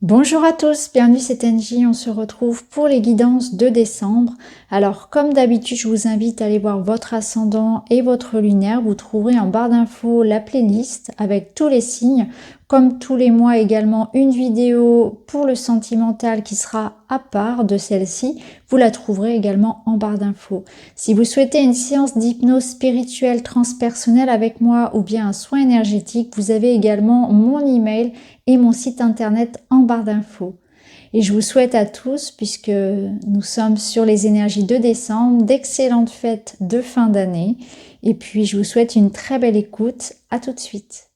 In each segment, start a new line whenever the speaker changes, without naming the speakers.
Bonjour à tous, bienvenue c'est NJ, on se retrouve pour les guidances de décembre. Alors comme d'habitude je vous invite à aller voir votre ascendant et votre lunaire, vous trouverez en barre d'infos la playlist avec tous les signes. Comme tous les mois également une vidéo pour le sentimental qui sera à part de celle-ci, vous la trouverez également en barre d'infos. Si vous souhaitez une séance d'hypnose spirituelle transpersonnelle avec moi ou bien un soin énergétique, vous avez également mon email et mon site internet en barre d'infos. Et je vous souhaite à tous, puisque nous sommes sur les énergies de décembre, d'excellentes fêtes de fin d'année. Et puis je vous souhaite une très belle écoute. À tout de suite.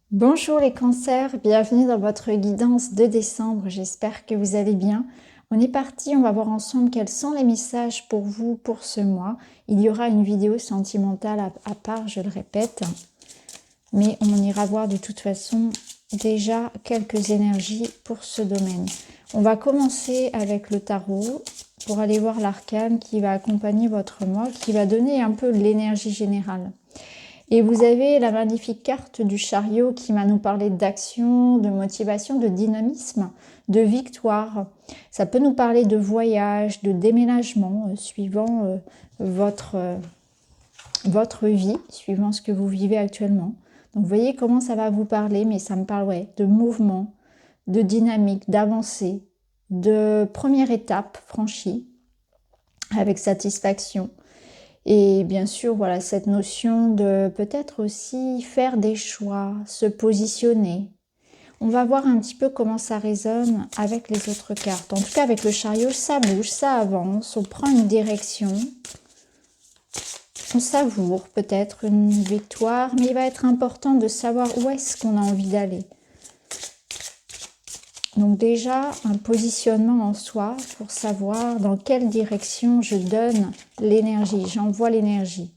Bonjour les cancers, bienvenue dans votre guidance de décembre. J'espère que vous allez bien. On est parti, on va voir ensemble quels sont les messages pour vous pour ce mois. Il y aura une vidéo sentimentale à part, je le répète. Mais on ira voir de toute façon déjà quelques énergies pour ce domaine. On va commencer avec le tarot pour aller voir l'arcane qui va accompagner votre mois, qui va donner un peu l'énergie générale. Et vous avez la magnifique carte du chariot qui va nous parler d'action, de motivation, de dynamisme, de victoire. Ça peut nous parler de voyage, de déménagement, suivant votre vie, suivant ce que vous vivez actuellement. Donc vous voyez comment ça va vous parler, mais ça me parle de mouvement, de dynamique, d'avancée, de première étape franchie avec satisfaction. Et bien sûr, voilà cette notion de peut-être aussi faire des choix, se positionner. On va voir un petit peu comment ça résonne avec les autres cartes. En tout cas, avec le chariot, ça bouge, ça avance, on prend une direction. On savoure peut-être une victoire, mais il va être important de savoir où est-ce qu'on a envie d'aller. Donc déjà, un positionnement en soi pour savoir dans quelle direction je donne l'énergie, j'envoie l'énergie.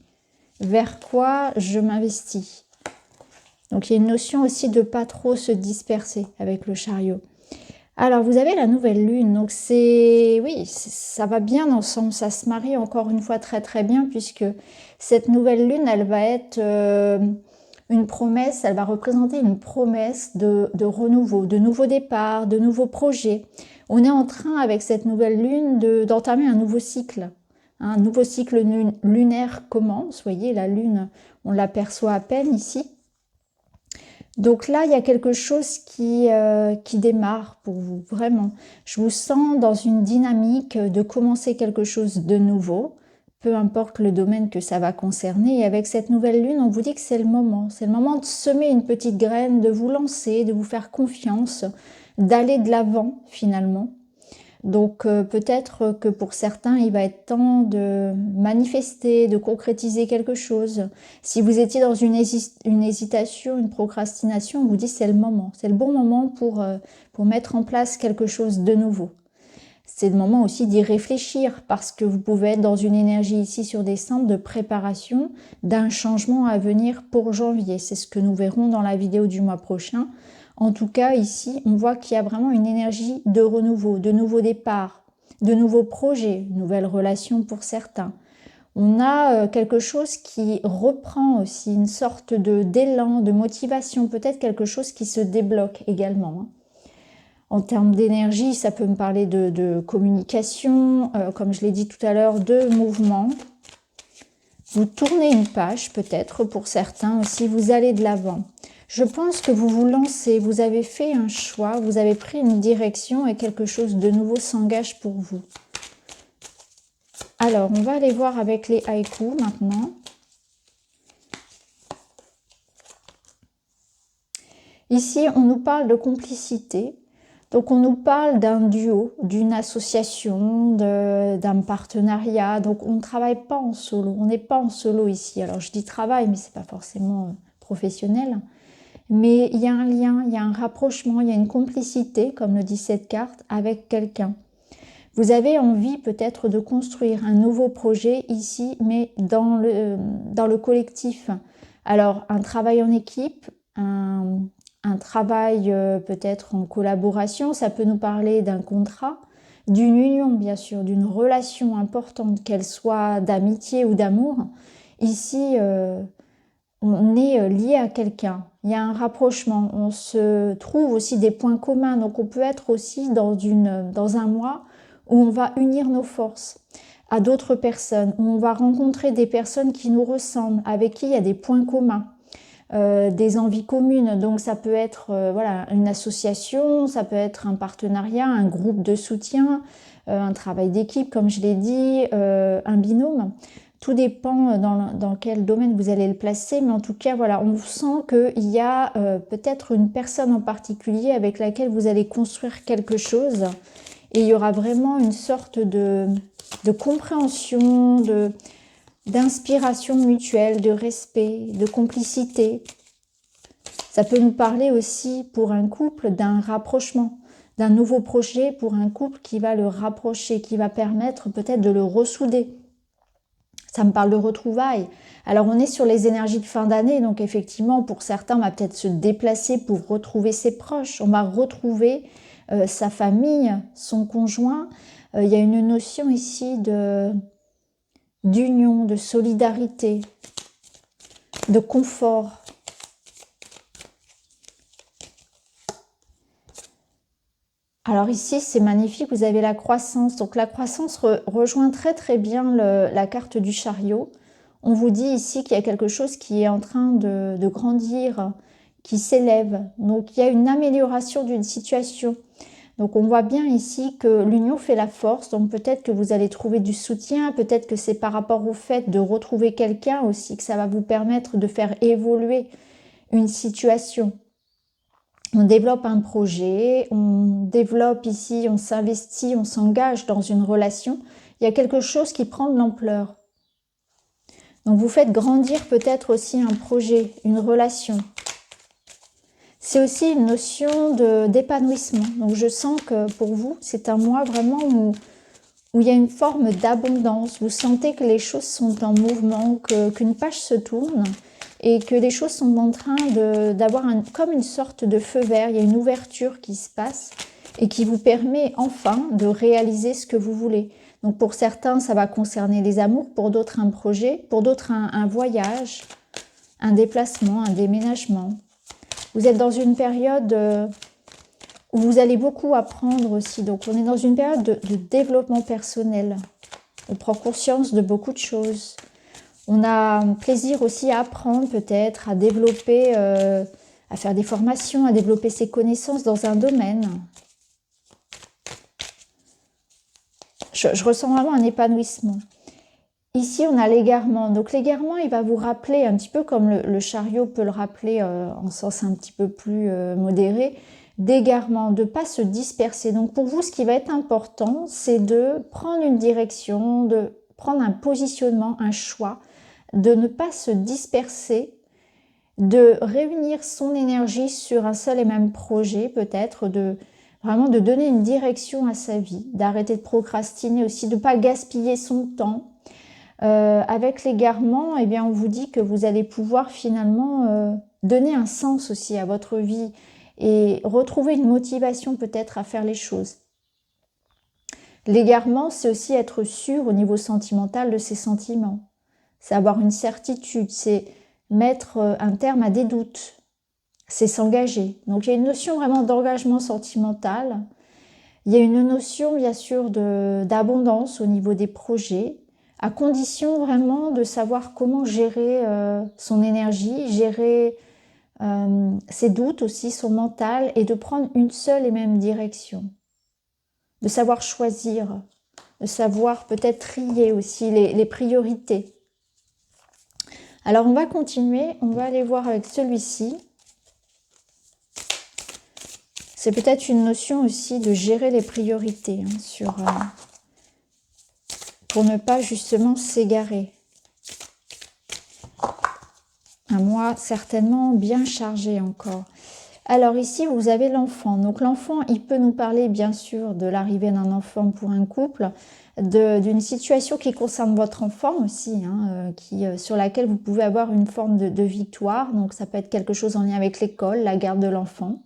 Vers quoi je m'investis. Donc il y a une notion aussi de pas trop se disperser avec le chariot. Alors vous avez la nouvelle lune, donc ça va bien ensemble, ça se marie encore une fois très très bien puisque cette nouvelle lune, elle va être une promesse, elle va représenter une promesse de renouveau, de nouveaux départs, de nouveaux projets. On est en train avec cette nouvelle lune d'entamer un nouveau cycle. Un nouveau cycle lunaire commence, vous voyez la lune, on l'aperçoit à peine ici. Donc là, il y a quelque chose qui démarre pour vous, vraiment. Je vous sens dans une dynamique de commencer quelque chose de nouveau, peu importe le domaine que ça va concerner. Et avec cette nouvelle lune, on vous dit que c'est le moment. C'est le moment de semer une petite graine, de vous lancer, de vous faire confiance, d'aller de l'avant finalement. Donc peut-être que pour certains, il va être temps de manifester, de concrétiser quelque chose. Si vous étiez dans une hésitation, une procrastination, on vous dit c'est le moment. C'est le bon moment pour mettre en place quelque chose de nouveau. C'est le moment aussi d'y réfléchir parce que vous pouvez être dans une énergie ici sur décembre de préparation d'un changement à venir pour janvier. C'est ce que nous verrons dans la vidéo du mois prochain. En tout cas, ici, on voit qu'il y a vraiment une énergie de renouveau, de nouveaux départs, de nouveaux projets, de nouvelles relations pour certains. On a quelque chose qui reprend aussi une sorte d'élan, de motivation, peut-être quelque chose qui se débloque également. En termes d'énergie, ça peut me parler de communication, comme je l'ai dit tout à l'heure, de mouvement. Vous tournez une page peut-être pour certains aussi, vous allez de l'avant. Je pense que vous vous lancez, vous avez fait un choix, vous avez pris une direction et quelque chose de nouveau s'engage pour vous. Alors, on va aller voir avec les haïkus maintenant. Ici, on nous parle de complicité. Donc, on nous parle d'un duo, d'une association, d'un partenariat. Donc, on ne travaille pas en solo. On n'est pas en solo ici. Alors, je dis travail, mais ce n'est pas forcément professionnel. Mais il y a un lien, il y a un rapprochement, il y a une complicité, comme le dit cette carte, avec quelqu'un. Vous avez envie peut-être de construire un nouveau projet ici, mais dans le collectif. Alors, un travail en équipe, un un travail peut-être en collaboration, ça peut nous parler d'un contrat, d'une union bien sûr, d'une relation importante, qu'elle soit d'amitié ou d'amour. Ici, on est lié à quelqu'un, il y a un rapprochement, on se trouve aussi des points communs, donc on peut être aussi dans un mois où on va unir nos forces à d'autres personnes, où on va rencontrer des personnes qui nous ressemblent, avec qui il y a des points communs. Des envies communes, donc ça peut être voilà, une association, ça peut être un partenariat, un groupe de soutien, un travail d'équipe comme je l'ai dit, un binôme. Tout dépend dans quel domaine vous allez le placer, mais en tout cas voilà, on sent qu'il y a peut-être une personne en particulier avec laquelle vous allez construire quelque chose, et il y aura vraiment une sorte de compréhension, d'inspiration mutuelle, de respect, de complicité. Ça peut nous parler aussi pour un couple d'un rapprochement, d'un nouveau projet pour un couple qui va le rapprocher, qui va permettre peut-être de le ressouder. Ça me parle de retrouvailles. Alors on est sur les énergies de fin d'année, donc effectivement pour certains on va peut-être se déplacer pour retrouver ses proches, on va retrouver sa famille, son conjoint. Il y a une notion ici d'union, de solidarité, de confort. Alors ici, c'est magnifique, vous avez la croissance. Donc la croissance rejoint très très bien la carte du chariot. On vous dit ici qu'il y a quelque chose qui est en train de grandir, qui s'élève. Donc il y a une amélioration d'une situation. Donc on voit bien ici que l'union fait la force, donc peut-être que vous allez trouver du soutien, peut-être que c'est par rapport au fait de retrouver quelqu'un aussi, que ça va vous permettre de faire évoluer une situation. On développe un projet, on développe ici, on s'investit, on s'engage dans une relation. Il y a quelque chose qui prend de l'ampleur. Donc vous faites grandir peut-être aussi un projet, une relation. C'est aussi une notion d'épanouissement. Donc je sens que pour vous, c'est un mois vraiment où il y a une forme d'abondance. Vous sentez que les choses sont en mouvement, qu'une page se tourne et que les choses sont en train d'avoir comme une sorte de feu vert. Il y a une ouverture qui se passe et qui vous permet enfin de réaliser ce que vous voulez. Donc pour certains, ça va concerner les amours, pour d'autres un projet, pour d'autres un voyage, un déplacement, un déménagement. Vous êtes dans une période où vous allez beaucoup apprendre aussi. Donc on est dans une période de développement personnel. On prend conscience de beaucoup de choses. On a plaisir aussi à apprendre peut-être, à développer, à faire des formations, à développer ses connaissances dans un domaine. Je ressens vraiment un épanouissement. Ici, on a l'égarement. Donc l'égarement, il va vous rappeler, un petit peu comme le chariot peut le rappeler en sens un petit peu plus modéré, d'égarement, de ne pas se disperser. Donc pour vous, ce qui va être important, c'est de prendre une direction, de prendre un positionnement, un choix, de ne pas se disperser, de réunir son énergie sur un seul et même projet, peut-être, vraiment de donner une direction à sa vie, d'arrêter de procrastiner aussi, de ne pas gaspiller son temps. Avec l'égarement, eh bien, on vous dit que vous allez pouvoir finalement donner un sens aussi à votre vie et retrouver une motivation peut-être à faire les choses. L'égarement, c'est aussi être sûr au niveau sentimental de ses sentiments. C'est avoir une certitude, c'est mettre un terme à des doutes, c'est s'engager. Donc il y a une notion vraiment d'engagement sentimental. Il y a une notion bien sûr d'abondance au niveau des projets, à condition vraiment de savoir comment gérer son énergie, gérer ses doutes aussi, son mental, et de prendre une seule et même direction. De savoir choisir, de savoir peut-être trier aussi les priorités. Alors on va continuer, on va aller voir avec celui-ci. C'est peut-être une notion aussi de gérer les priorités pour ne pas justement s'égarer. Un mois certainement bien chargé encore. Alors ici, vous avez l'enfant. Donc l'enfant, il peut nous parler bien sûr de l'arrivée d'un enfant pour un couple, d'une situation qui concerne votre enfant aussi, hein, sur laquelle vous pouvez avoir une forme de victoire. Donc ça peut être quelque chose en lien avec l'école, la garde de l'enfant.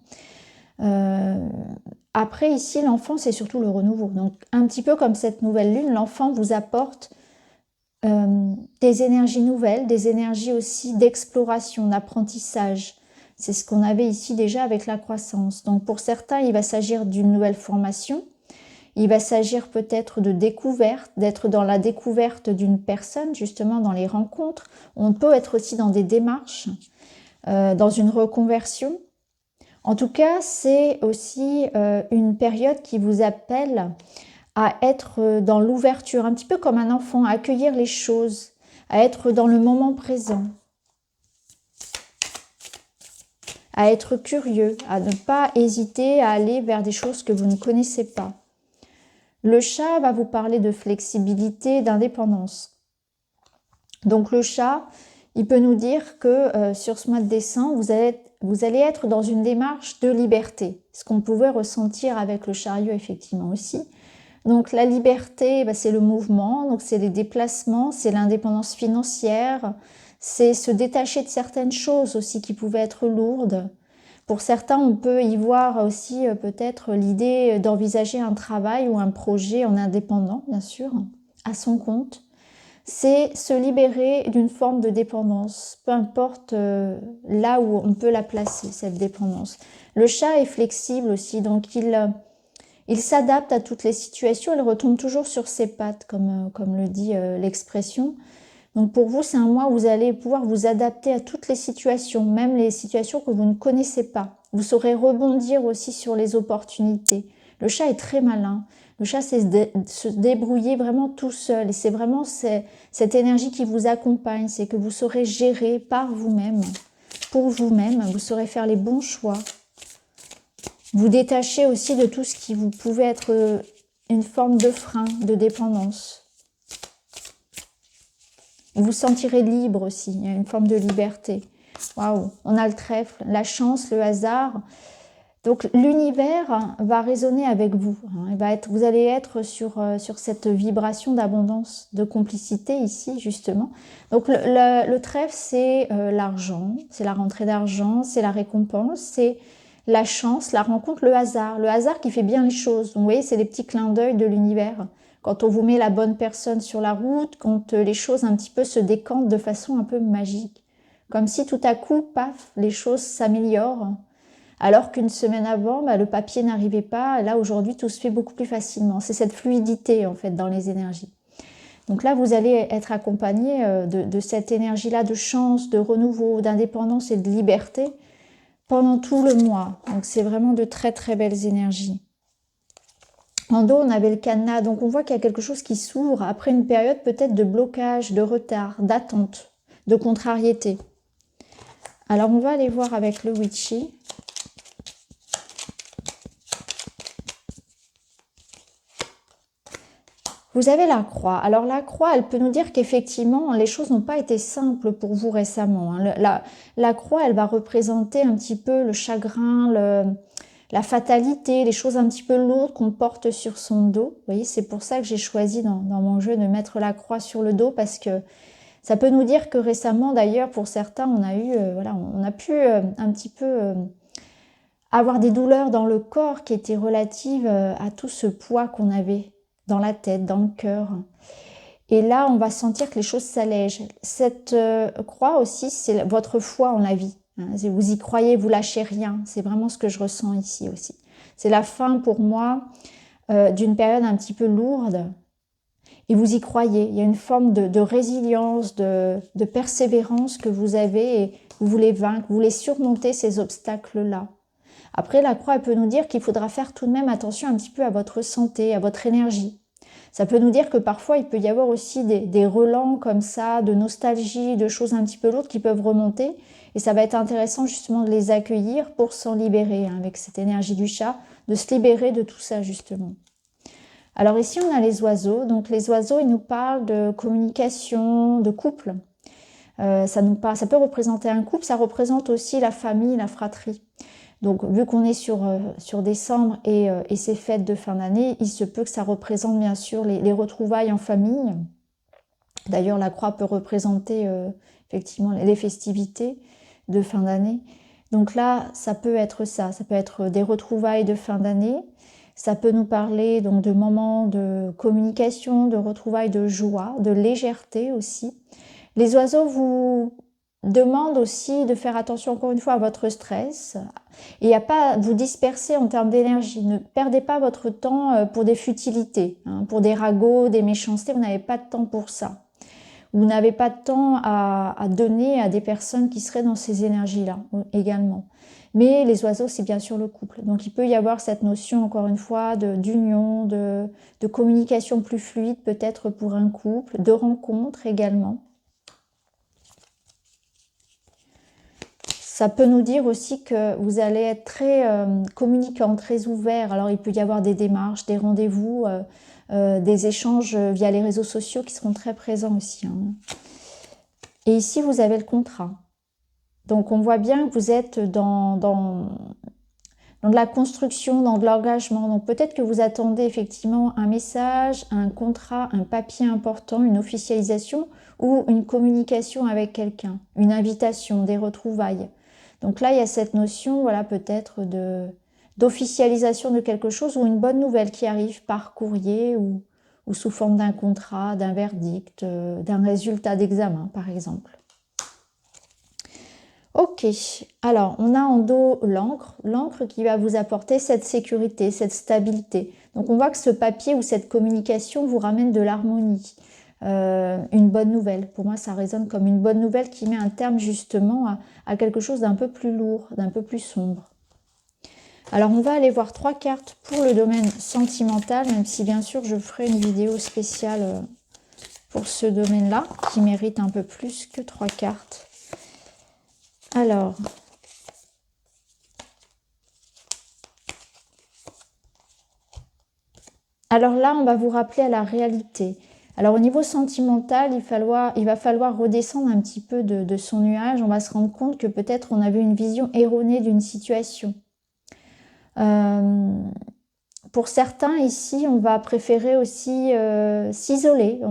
Après ici, l'enfant, c'est surtout le renouveau. Donc un petit peu comme cette nouvelle lune, l'enfant vous apporte des énergies nouvelles, des énergies aussi d'exploration, d'apprentissage. C'est ce qu'on avait ici déjà avec la croissance. Donc pour certains, il va s'agir d'une nouvelle formation. Il va s'agir peut-être de découverte, d'être dans la découverte d'une personne, justement dans les rencontres. On peut être aussi dans des démarches, dans une reconversion. En tout cas, c'est aussi une période qui vous appelle à être dans l'ouverture, un petit peu comme un enfant, à accueillir les choses, à être dans le moment présent, à être curieux, à ne pas hésiter à aller vers des choses que vous ne connaissez pas. Le chat va vous parler de flexibilité, d'indépendance. Donc le chat, il peut nous dire que sur ce mois de décembre, vous allez être dans une démarche de liberté. Ce qu'on pouvait ressentir avec le chariot effectivement aussi. Donc la liberté, c'est le mouvement, donc c'est les déplacements, c'est l'indépendance financière, c'est se détacher de certaines choses aussi qui pouvaient être lourdes. Pour certains, on peut y voir aussi peut-être l'idée d'envisager un travail ou un projet en indépendant, bien sûr, à son compte. C'est se libérer d'une forme de dépendance, peu importe là où on peut la placer, cette dépendance. Le chat est flexible aussi, donc il s'adapte à toutes les situations, il retombe toujours sur ses pattes, comme le dit l'expression. Donc pour vous, c'est un mois où vous allez pouvoir vous adapter à toutes les situations, même les situations que vous ne connaissez pas. Vous saurez rebondir aussi sur les opportunités. Le chat est très malin. Le chat sait se débrouiller vraiment tout seul. Et c'est vraiment cette énergie qui vous accompagne. C'est que vous saurez gérer par vous-même, pour vous-même. Vous saurez faire les bons choix. Vous détachez aussi de tout ce qui vous pouvait être une forme de frein, de dépendance. Vous vous sentirez libre aussi, il y a une forme de liberté. Waouh, on a le trèfle, la chance, le hasard. Donc l'univers va résonner avec vous. Vous allez être sur cette vibration d'abondance, de complicité ici justement. Donc le trèfle, c'est l'argent, c'est la rentrée d'argent, c'est la récompense, c'est la chance, la rencontre, le hasard qui fait bien les choses. Donc, vous voyez, c'est les petits clins d'œil de l'univers. Quand on vous met la bonne personne sur la route, quand les choses un petit peu se décantent de façon un peu magique. Comme si tout à coup, paf, les choses s'améliorent. Alors qu'une semaine avant, le papier n'arrivait pas. Là, aujourd'hui, tout se fait beaucoup plus facilement. C'est cette fluidité, en fait, dans les énergies. Donc là, vous allez être accompagné de cette énergie-là de chance, de renouveau, d'indépendance et de liberté pendant tout le mois. Donc c'est vraiment de très très belles énergies. En dos, on avait le cadenas, donc on voit qu'il y a quelque chose qui s'ouvre après une période peut-être de blocage, de retard, d'attente, de contrariété. Alors on va aller voir avec le Witchy. Vous avez la croix. Alors la croix, elle peut nous dire qu'effectivement, les choses n'ont pas été simples pour vous récemment. La croix, elle va représenter un petit peu le chagrin, la fatalité, les choses un petit peu lourdes qu'on porte sur son dos. Vous voyez, c'est pour ça que j'ai choisi dans mon jeu de mettre la croix sur le dos, parce que ça peut nous dire que récemment, d'ailleurs, pour certains, on a pu un petit peu avoir des douleurs dans le corps qui étaient relatives à tout ce poids qu'on avait dans la tête, dans le cœur. Et là, on va sentir que les choses s'allègent. Cette croix aussi, c'est votre foi en la vie. Vous y croyez, vous lâchez rien. C'est vraiment ce que je ressens ici aussi. C'est la fin pour moi d'une période un petit peu lourde. Et vous y croyez. Il y a une forme de résilience, de persévérance que vous avez et vous voulez vaincre, vous voulez surmonter ces obstacles-là. Après, la croix, elle peut nous dire qu'il faudra faire tout de même attention un petit peu à votre santé, à votre énergie. Ça peut nous dire que parfois, il peut y avoir aussi des relents comme ça, de nostalgie, de choses un petit peu lourdes qui peuvent remonter. Et ça va être intéressant justement de les accueillir pour s'en libérer, avec cette énergie du chat, de se libérer de tout ça justement. Alors ici, on a les oiseaux. Donc les oiseaux, ils nous parlent de communication, de couple. Ça peut représenter un couple, ça représente aussi la famille, la fratrie. Donc, vu qu'on est sur décembre et ces fêtes de fin d'année, il se peut que ça représente bien sûr les retrouvailles en famille. D'ailleurs, la croix peut représenter effectivement les festivités de fin d'année. Donc là, ça peut être ça peut être des retrouvailles de fin d'année. Ça peut nous parler donc de moments de communication, de retrouvailles de joie, de légèreté aussi. Les oiseaux vous demandent aussi de faire attention encore une fois à votre stress et à pas vous disperser en termes d'énergie. Ne perdez pas votre temps pour des futilités, hein, pour des ragots, des méchancetés. Vous n'avez pas de temps pour ça. Vous n'avez pas de temps à donner à des personnes qui seraient dans ces énergies-là également. Mais les oiseaux, c'est bien sûr le couple. Donc il peut y avoir cette notion, encore une fois, d'union, de communication plus fluide peut-être pour un couple, de rencontre également. Ça peut nous dire aussi que vous allez être très communicant, très ouvert. Alors il peut y avoir des démarches, des rendez-vous, des échanges via les réseaux sociaux qui seront très présents aussi. Hein. Et ici, vous avez le contrat. Donc on voit bien que vous êtes dans de la construction, dans de l'engagement. Donc peut-être que vous attendez effectivement un message, un contrat, un papier important, une officialisation ou une communication avec quelqu'un, une invitation, des retrouvailles. Donc là, il y a cette notion, voilà, peut-être d'officialisation de quelque chose ou une bonne nouvelle qui arrive par courrier ou sous forme d'un contrat, d'un verdict, d'un résultat d'examen, par exemple. Ok, alors on a en dos l'encre qui va vous apporter cette sécurité, cette stabilité. Donc on voit que ce papier ou cette communication vous ramène de l'harmonie, une bonne nouvelle. Pour moi, ça résonne comme une bonne nouvelle qui met un terme justement à quelque chose d'un peu plus lourd, d'un peu plus sombre. Alors on va aller voir 3 cartes pour le domaine sentimental, même si bien sûr je ferai une vidéo spéciale pour ce domaine-là, qui mérite un peu plus que 3 cartes. Alors là, on va vous rappeler à la réalité. Alors au niveau sentimental, il va falloir redescendre un petit peu de son nuage. On va se rendre compte que peut-être on avait une vision erronée d'une situation. Pour certains ici, on va préférer aussi s'isoler.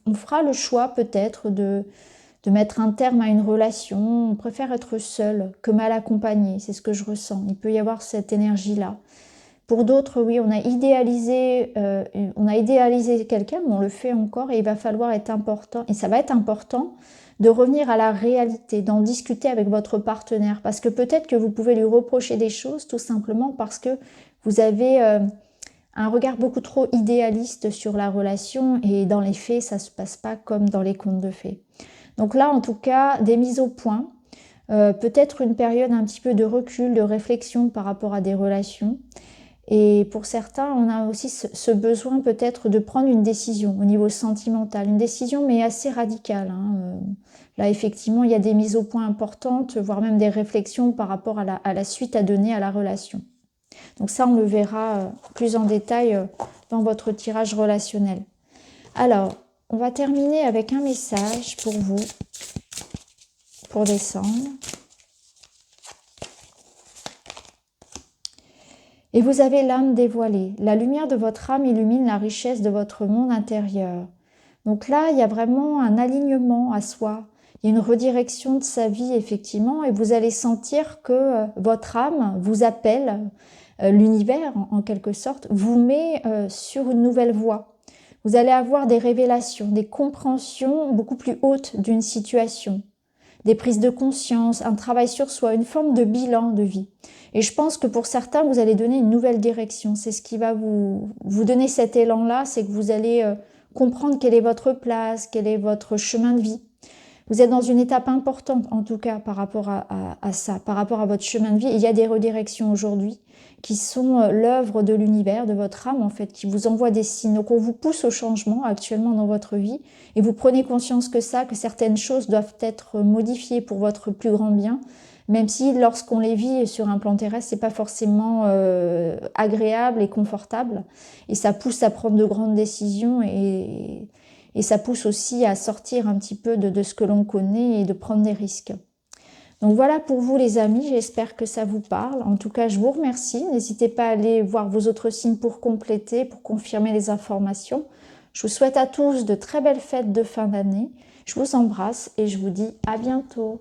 On fera le choix peut-être de mettre un terme à une relation. On préfère être seul que mal accompagné. C'est ce que je ressens. Il peut y avoir cette énergie-là. Pour d'autres, oui, on a idéalisé quelqu'un, mais on le fait encore et il va falloir être important, et ça va être important de revenir à la réalité, d'en discuter avec votre partenaire, parce que peut-être que vous pouvez lui reprocher des choses tout simplement parce que vous avez un regard beaucoup trop idéaliste sur la relation et dans les faits, ça ne se passe pas comme dans les contes de fées. Donc là, en tout cas, des mises au point, peut-être une période un petit peu de recul, de réflexion par rapport à des relations. Et pour certains, on a aussi ce besoin peut-être de prendre une décision au niveau sentimental, une décision mais assez radicale. Hein. Là, effectivement, il y a des mises au point importantes, voire même des réflexions par rapport à la suite à donner à la relation. Donc ça, on le verra plus en détail dans votre tirage relationnel. Alors, on va terminer avec un message pour vous, pour décembre. Et vous avez l'âme dévoilée. La lumière de votre âme illumine la richesse de votre monde intérieur. Donc là, il y a vraiment un alignement à soi. Il y a une redirection de sa vie, effectivement, et vous allez sentir que votre âme vous appelle, l'univers, en quelque sorte, vous met sur une nouvelle voie. Vous allez avoir des révélations, des compréhensions beaucoup plus hautes d'une situation, des prises de conscience, un travail sur soi, une forme de bilan de vie. Et je pense que pour certains, vous allez donner une nouvelle direction. C'est ce qui va vous donner cet élan-là, c'est que vous allez comprendre quelle est votre place, quel est votre chemin de vie. Vous êtes dans une étape importante, en tout cas, par rapport à ça, par rapport à votre chemin de vie. Et il y a des redirections aujourd'hui qui sont l'œuvre de l'univers, de votre âme, en fait, qui vous envoie des signes. Donc, on vous pousse au changement actuellement dans votre vie et vous prenez conscience que certaines choses doivent être modifiées pour votre plus grand bien, même si lorsqu'on les vit sur un plan terrestre, c'est pas forcément agréable et confortable. Et ça pousse à prendre de grandes décisions et ça pousse aussi à sortir un petit peu de ce que l'on connaît et de prendre des risques. Donc voilà pour vous les amis, j'espère que ça vous parle. En tout cas, je vous remercie. N'hésitez pas à aller voir vos autres signes pour compléter, pour confirmer les informations. Je vous souhaite à tous de très belles fêtes de fin d'année. Je vous embrasse et je vous dis à bientôt.